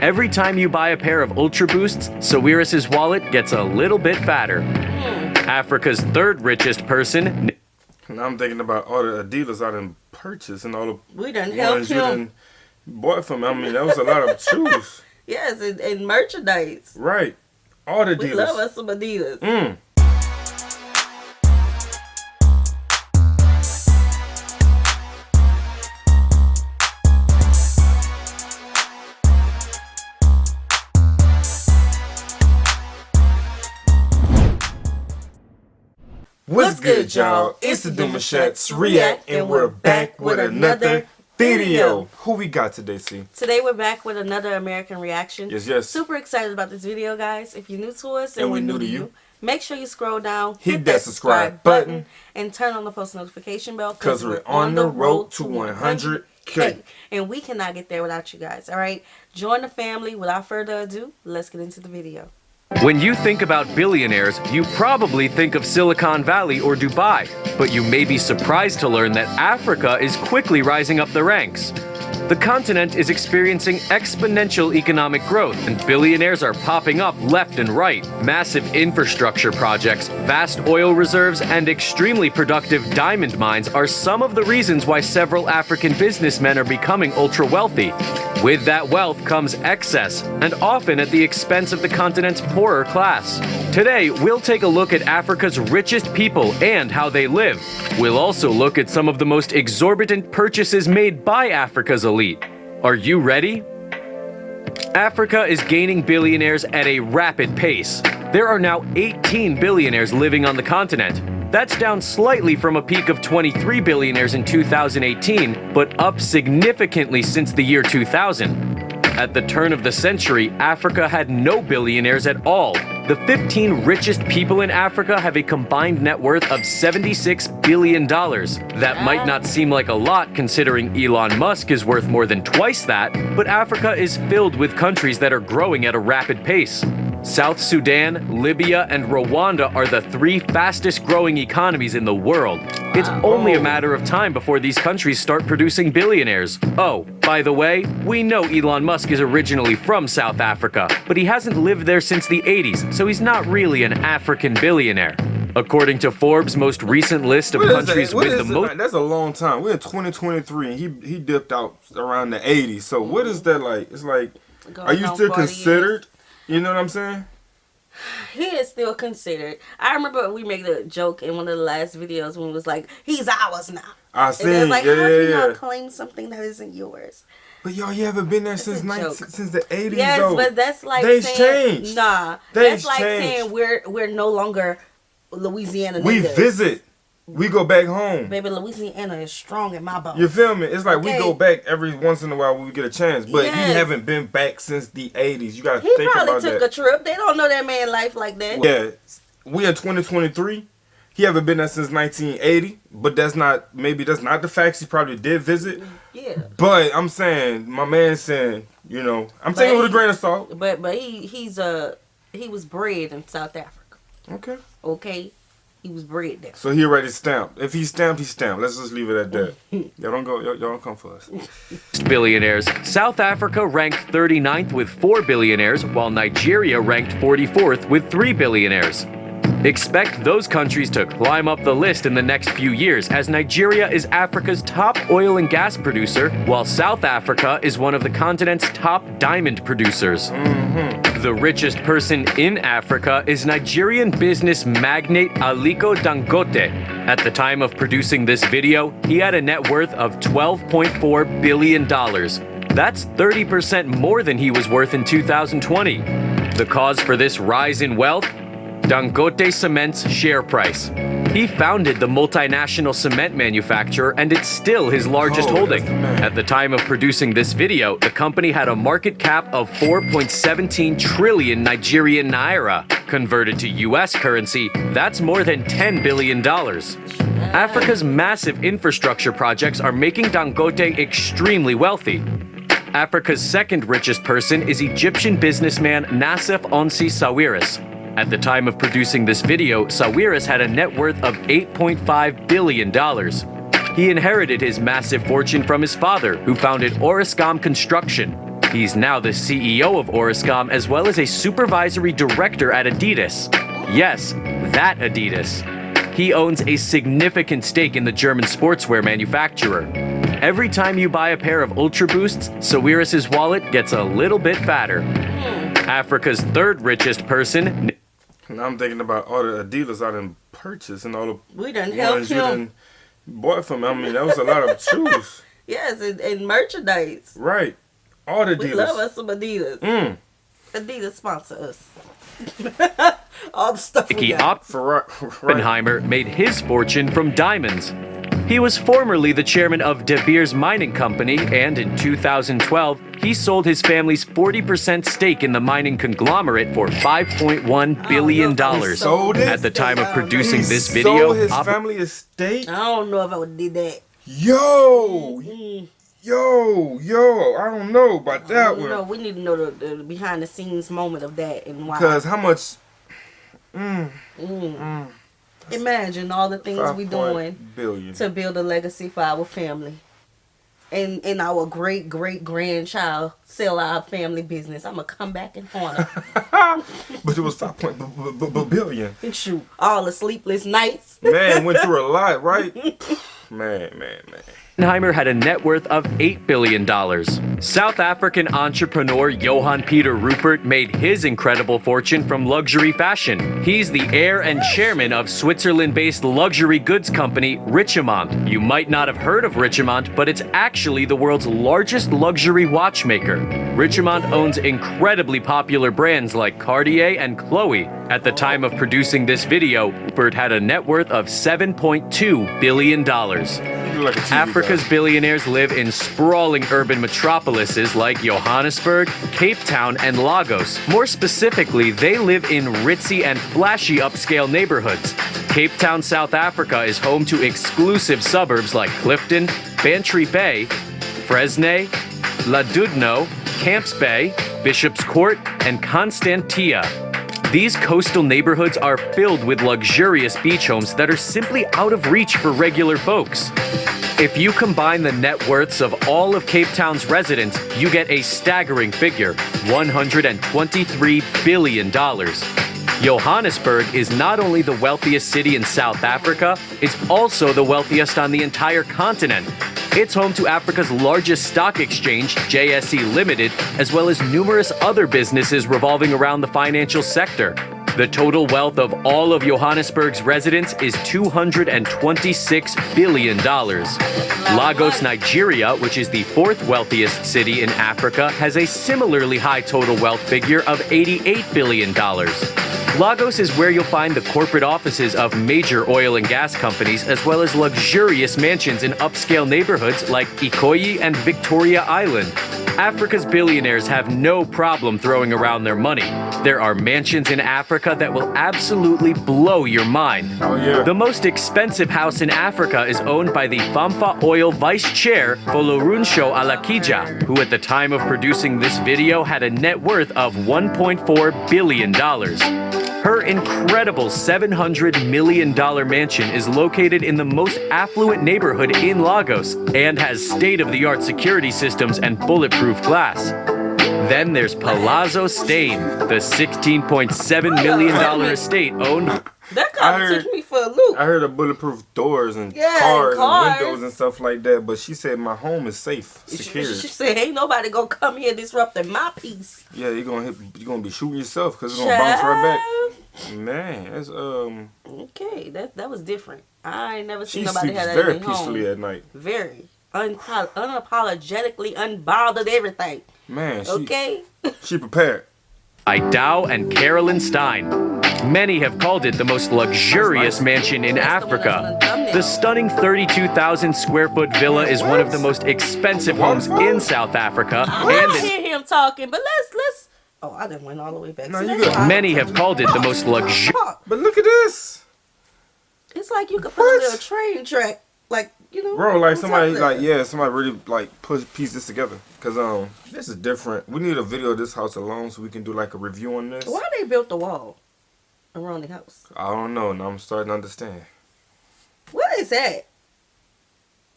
Every time you buy a pair of Ultra Boosts, Sawiris' wallet gets a little bit fatter. Africa's third richest person... Now I'm thinking about all the Adidas I done purchased and all the we done helped him. Bought for me. I mean, that was a lot of shoes. Yes, and merchandise. Right. All the Adidas. We love us some Adidas. What's good, y'all? It's the Demouchets REACT, and we're back with another video. Who we got today, C? Today we're back with another American reaction. Yes. Super excited about this video, guys. If you're new to us and we're new to you, make sure you scroll down, hit that subscribe button, and turn on the post notification bell because we're on the road to 100K. And we cannot get there without you guys, all right? Join the family. Without further ado, let's get into the video. When you think about billionaires, you probably think of Silicon Valley or Dubai, but you may be surprised to learn that Africa is quickly rising up the ranks. The continent is experiencing exponential economic growth, and billionaires are popping up left and right. Massive infrastructure projects, vast oil reserves, and extremely productive diamond mines are some of the reasons why several African businessmen are becoming ultra-wealthy. With that wealth comes excess, and often at the expense of the continent's poorer class. Today, we'll take a look at Africa's richest people and how they live. We'll also look at some of the most exorbitant purchases made by Africa's elite. Are you ready? Africa is gaining billionaires at a rapid pace. There are now 18 billionaires living on the continent. That's down slightly from a peak of 23 billionaires in 2018, but up significantly since the year 2000. At the turn of the century, Africa had no billionaires at all. The 15 richest people in Africa have a combined net worth of $76 billion. That might not seem like a lot considering Elon Musk is worth more than twice that, but Africa is filled with countries that are growing at a rapid pace. South Sudan, Libya, and Rwanda are the three fastest growing economies in the world. It's only a matter of time before these countries start producing billionaires. Oh, by the way, we know Elon Musk is originally from South Africa, but he hasn't lived there since the 80s, so he's not really an African billionaire. According to Forbes' most recent list of countries with the most... That's a long time. We're in 2023, and he dipped out around the 80s. So what is that like? It's like, are you still considered? You know what I'm saying? He is still considered. I remember we made a joke in one of the last videos when it was like, he's ours now. I see. And like, how can you claim something that isn't yours? But y'all, you haven't been there since the 80s. Yes, though. but that's like They've saying, changed. Nah, that's like saying we're no longer Louisiana natives. We visit. We go back home. Baby, Louisiana is strong in my bones. You feel me? It's like we go back every once in a while when we get a chance. But yes. he haven't been back since the 80s. You got to think about that. He probably took a trip. They don't know that man life like that. Yeah. We in 2023. He haven't been there since 1980. But that's not the facts. He probably did visit. Yeah. But I'm saying, my man saying, you know, I'm taking it with a grain of salt. But he was bred in South Africa. Okay. Okay. He was bred there. So he already stamped. If he's stamped, he's stamped. Let's just leave it at that. Y'all don't come for us. Billionaires. South Africa ranked 39th with 4 billionaires, while Nigeria ranked 44th with 3 billionaires. Expect those countries to climb up the list in the next few years, as Nigeria is Africa's top oil and gas producer, while South Africa is one of the continent's top diamond producers. The richest person in Africa is Nigerian business magnate Aliko Dangote. At the time of producing this video, he had a net worth of $12.4 billion. That's 30% more than he was worth in 2020. The cause for this rise in wealth? Dangote Cement's share price. He founded the multinational cement manufacturer, and it's still his largest holding. At the time of producing this video, the company had a market cap of 4.17 trillion Nigerian naira. Converted to US currency, that's more than $10 billion. Africa's massive infrastructure projects are making Dangote extremely wealthy. Africa's second richest person is Egyptian businessman Nassef Onsi Sawiris. At the time of producing this video, Sawiris had a net worth of $8.5 billion. He inherited his massive fortune from his father, who founded Orascom Construction. He's now the CEO of Orascom as well as a supervisory director at Adidas. Yes, that Adidas. He owns a significant stake in the German sportswear manufacturer. Every time you buy a pair of Ultra Boosts, Sawiris' wallet gets a little bit fatter. Africa's third richest person. Now I'm thinking about all the Adidas I done purchased and all the We done helped you him. done bought from me. I mean, that was a lot of shoes. Yes, and merchandise. Right. All the Adidas. We love us some Adidas. Adidas sponsor us. All the stuff we got. Oppenheimer made his fortune from diamonds. He was formerly the chairman of De Beers Mining Company, and in 2012, he sold his family's 40% stake in the mining conglomerate for $5.1 billion. Sold it? At the time of producing this He video, sold his family estate? I don't know if I would did that. Yo, I don't know about that one. No, we need to know the behind the scenes moment of that and why. Because how much? Imagine all the things we doing billion to build a legacy for our family. And our great grandchild sell our family business. I'm gonna come back and haunt her. But it was 5 billion. And shoot, all the sleepless nights. Man, went through a lot, right? Man. Oppenheimer had a net worth of $8 billion. South African entrepreneur Johan Peter Rupert made his incredible fortune from luxury fashion. He's the heir and chairman of Switzerland-based luxury goods company Richemont. You might not have heard of Richemont, but it's actually the world's largest luxury watchmaker. Richemont owns incredibly popular brands like Cartier and Chloe. At the time of producing this video, Rupert had a net worth of $7.2 billion. Like Africa's billionaires live in sprawling urban metropolises like Johannesburg, Cape Town, and Lagos. More specifically, they live in ritzy and flashy upscale neighborhoods. Cape Town, South Africa is home to exclusive suburbs like Clifton, Bantry Bay, Fresnay, Ladudno, Camps Bay, Bishop's Court, and Constantia. These coastal neighborhoods are filled with luxurious beach homes that are simply out of reach for regular folks. If you combine the net worths of all of Cape Town's residents, you get a staggering figure, $123 billion. Johannesburg is not only the wealthiest city in South Africa, it's also the wealthiest on the entire continent. It's home to Africa's largest stock exchange, JSE Limited, as well as numerous other businesses revolving around the financial sector. The total wealth of all of Johannesburg's residents is $226 billion. Lagos, Nigeria, which is the fourth wealthiest city in Africa, has a similarly high total wealth figure of $88 billion. Lagos is where you'll find the corporate offices of major oil and gas companies, as well as luxurious mansions in upscale neighborhoods like Ikoyi and Victoria Island. Africa's billionaires have no problem throwing around their money. There are mansions in Africa that will absolutely blow your mind. Oh, yeah. The most expensive house in Africa is owned by the Famfa Oil Vice Chair, Folorunsho Alakija, who at the time of producing this video had a net worth of $1.4 billion. Her incredible $700 million mansion is located in the most affluent neighborhood in Lagos and has state-of-the-art security systems and bulletproof glass. Then there's Palazzo Stain, the $16.7 million estate owned... That kind of took me for a loop. I heard of bulletproof doors and cars and windows and stuff like that, but she said my home is safe, secure. She said, ain't nobody gonna come here disrupting my peace. Yeah, you're gonna be shooting yourself because it's gonna bounce right back. Man, that's Okay, that was different. I ain't never seen she nobody sleeps have that very in their peacefully home. at night. Very unapologetically, unbothered everything. Man, she prepared. By Dow and Carolyn Stein. Many have called it the most luxurious mansion in Africa. The stunning 32,000 square foot villa is one of the most expensive homes in South Africa. I hear him talking, but let's. Oh, I didn't went all the way back. No, See, you that's good. why Many have called it the most luxurious. But look at this. It's like you could put a little train track, like, you know. Bro, like on somebody, top of that. somebody really like piece this together. Cause this is different. We need a video of this house alone so we can do like a review on this. Why they built the wall around the house? I don't know. Now I'm starting to understand. What is that?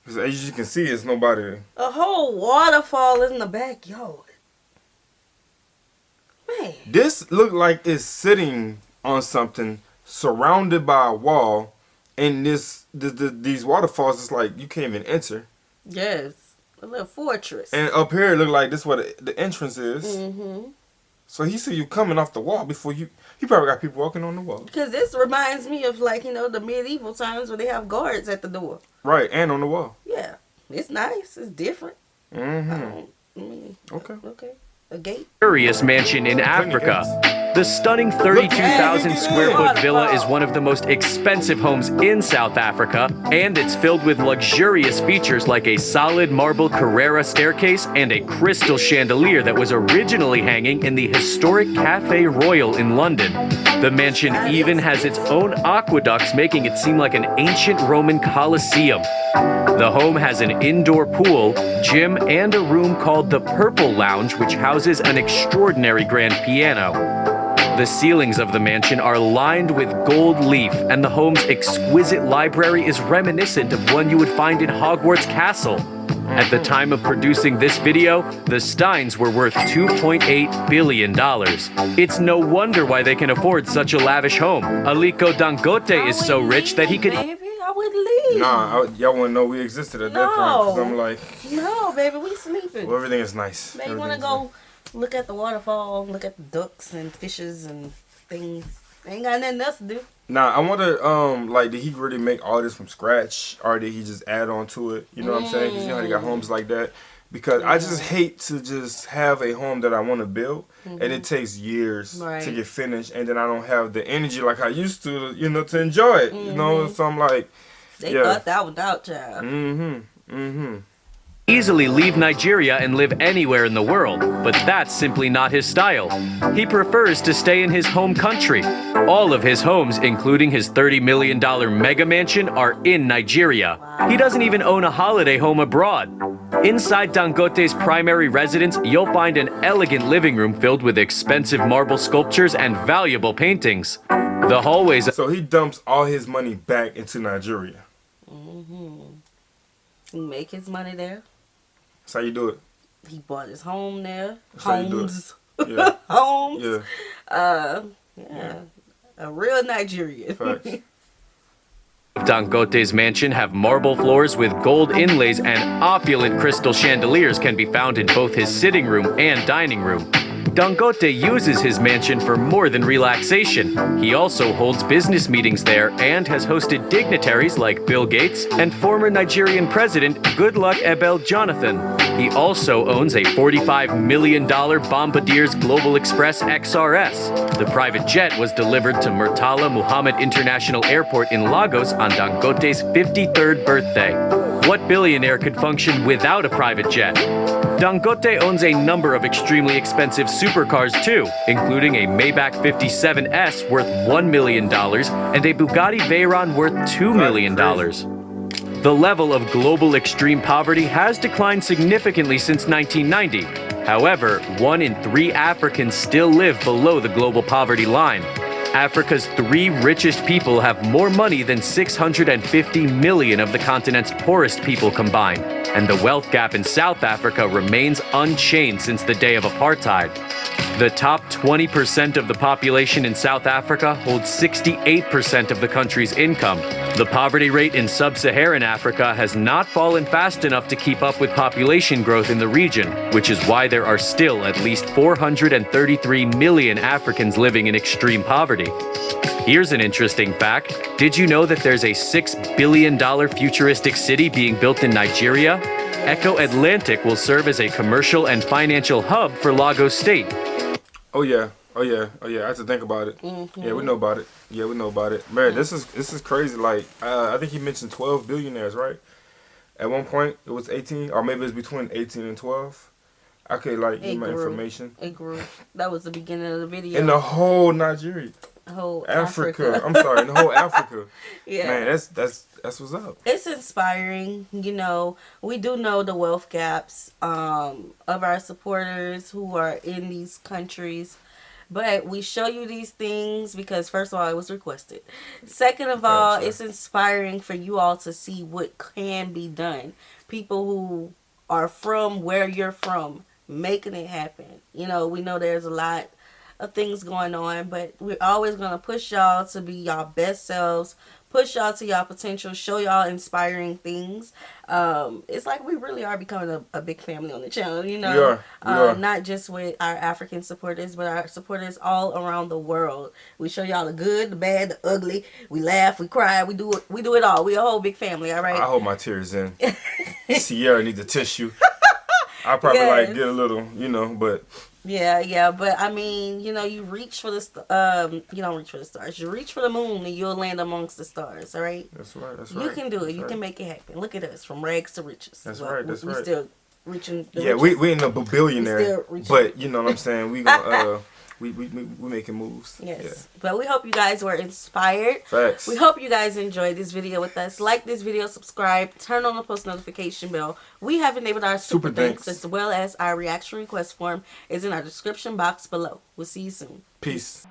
Cause as you can see, it's nobody. A whole waterfall in the backyard. Man. This looked like it's sitting on something surrounded by a wall, and these waterfalls is like you can't even enter. Yes. A little fortress. And up here it looked like this is what the entrance is. Mm-hmm. So he see you coming off the wall before you. He probably got people walking on the wall. Because this reminds me of like, the medieval times where they have guards at the door. Right, and on the wall. Yeah. It's nice. It's different. Mm-hmm. Okay. A gate. Luxurious mansion in Africa. The stunning 32,000 square foot villa is one of the most expensive homes in South Africa, and it's filled with luxurious features like a solid marble Carrera staircase and a crystal chandelier that was originally hanging in the historic Café Royal in London. The mansion even has its own aqueducts, making it seem like an ancient Roman Colosseum. The home has an indoor pool, gym, and a room called the Purple Lounge, which houses an extraordinary grand piano. The ceilings of the mansion are lined with gold leaf, and the home's exquisite library is reminiscent of one you would find in Hogwarts Castle. At the time of producing this video, the Steins were worth $2.8 billion. It's no wonder why they can afford such a lavish home. Aliko Dangote is so rich that he could... Baby, I would leave. Nah, y'all wouldn't know we existed at that point. Cause I'm like... No, baby, we sleeping. Well, everything is nice. Baby, want to go look at the waterfall, look at the ducks and fishes and things. Ain't got nothing else to do. Nah, I wonder, like, did he really make all this from scratch, or did he just add on to it? You know what I'm saying? Because you know how they got homes like that. Because I just hate to just have a home that I want to build, and it takes years to get finished, and then I don't have the energy like I used to, to enjoy it. You know, so I'm like, they thought that was out, child. easily leave Nigeria and live anywhere in the world, but that's simply not his style. He prefers to stay in his home country. All of his homes, including his $30 million mega mansion, are in Nigeria. He doesn't even own a holiday home abroad. Inside Dangote's primary residence, you'll find an elegant living room filled with expensive marble sculptures and valuable paintings. The hallways... So he dumps all his money back into Nigeria. He make his money there. That's how you do it. He bought his home there. That's how you do it. Homes. Yeah. Homes. Yeah. A real Nigerian. Facts. Dangote's mansion have marble floors with gold inlays, and opulent crystal chandeliers can be found in both his sitting room and dining room. Dangote uses his mansion for more than relaxation. He also holds business meetings there and has hosted dignitaries like Bill Gates and former Nigerian President Goodluck Ebele Jonathan. He also owns a $45 million Bombardier's Global Express XRS. The private jet was delivered to Murtala Muhammad International Airport in Lagos on Dangote's 53rd birthday. What billionaire could function without a private jet? Dangote owns a number of extremely expensive supercars too, including a Maybach 57S worth $1 million and a Bugatti Veyron worth $2 million. The level of global extreme poverty has declined significantly since 1990. However, 1 in 3 Africans still live below the global poverty line. Africa's 3 richest people have more money than 650 million of the continent's poorest people combined, and the wealth gap in South Africa remains unchanged since the day of apartheid. The top 20% of the population in South Africa holds 68% of the country's income. The poverty rate in sub-Saharan Africa has not fallen fast enough to keep up with population growth in the region, which is why there are still at least 433 million Africans living in extreme poverty. Here's an interesting fact. Did you know that there's a $6 billion futuristic city being built in Nigeria? Echo Atlantic will serve as a commercial and financial hub for Lagos State. Oh yeah. I have to think about it. Yeah, we know about it. Man, this is crazy. Like, I think he mentioned 12 billionaires, right? At one point, it was 18, or maybe it's between 18 and 12. I could give my information. It grew. That was the beginning of the video. In the whole Nigeria. Whole Africa. I'm sorry, in the whole Africa. Yeah. Man, that's what's up. It's inspiring. We do know the wealth gaps of our supporters who are in these countries. But we show you these things because, first of all, it was requested. Second of all, it's inspiring for you all to see what can be done. People who are from where you're from, making it happen. We know there's a lot of things going on, but we're always going to push y'all to be y'all best selves, push y'all to y'all potential, show y'all inspiring things. It's like we really are becoming a big family on the channel, you know. We are. Not just with our African supporters, but our supporters all around the world. We show y'all the good, the bad, the ugly. We laugh, we cry, we do it all. We a whole big family, all right? I hold my tears in. Sierra needs a tissue. I probably Yes. like get a little, you know, but Yeah, but I mean, you know, you reach for the you don't reach for the stars. You reach for the moon and you'll land amongst the stars, all right? that's right. You can do it. That's You right. can make it happen. Look at us, from rags to riches. That's Well, right. That's we right. still reaching the Yeah, riches. we ain't no billionaire, still reaching. but you know what I'm saying. We gonna we making moves. Yes. But we hope you guys were inspired. Yeah. Facts. We hope you guys enjoyed this video with us. Like this video, subscribe, turn on the post notification bell. We have enabled our super thanks, thanks. as well as our reaction request form is in our description box below. We'll see you soon. Peace.